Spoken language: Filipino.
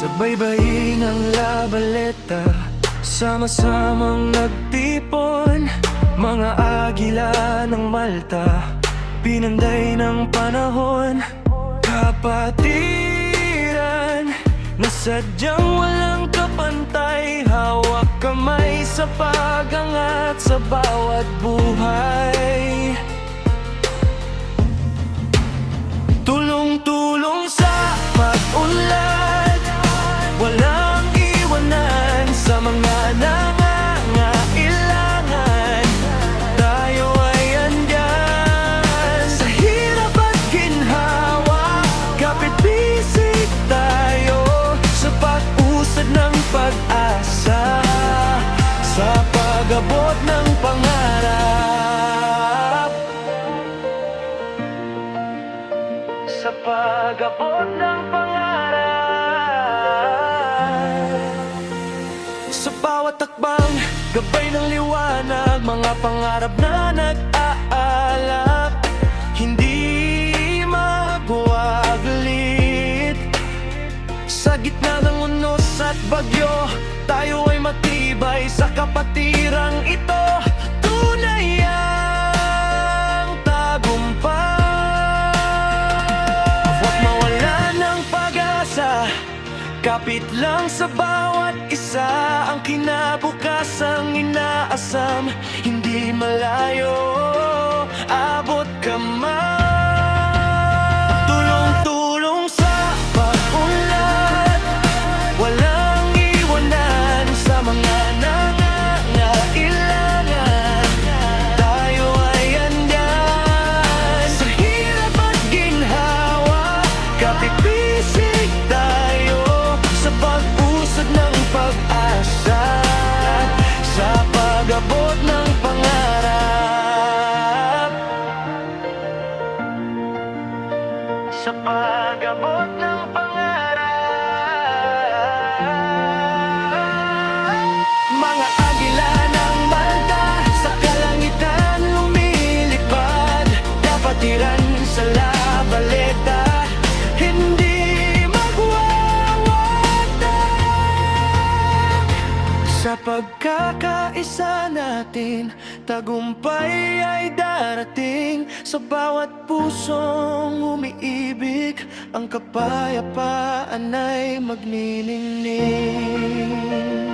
Sa baybayin ng labaleta, sama-samang nagtipon. Mga agila ng Malta, pinanday ng panahon. Kapatiran na sadyang walang kapantay, hawak kamay sa pag-angat sa bawat buhay. Tulong-tulong sa pag-unlad, walang iwanan sa mga nangangailangan. Tayo ay andyan sa hirap at ginhawa, kapit-bisig tayo sa pag-usad ng pag-asa, sa pag-abot ng pangarap, sa pag-abot ng pangarap. Sa bawat takbang, gabay ng liwanag, mga pangarap na nag-aalap, hindi magwaglit. Sa gitna ng unos at bagyo, tayo ay matibay sa kapatirang ito. Tunay ang tagumpay. Huwag mawalan ng pag-asa, kapit lang sa bawat isa. Ang kinabukasang inaasam, hindi malayo, abot kamay. Tulong-tulong sa pag-unlad, walang iwanan sa mga nangangailangan. Tayo ay andyan sa hirap at ginhawa, kapit-bisig tayo sa pag-usad ng pag-asa, sa pag-abot ng pangarap, sa pag-abot ng pangarap. Mga agila ng Malta, sa kalangitan lumilipad, kapatiran sa labaleta, hindi magwawatak. Sa pagkakaisa natin, tagumpay ay darating. Sa bawat pusong umiibig, ang kapayapaan ay magniningning.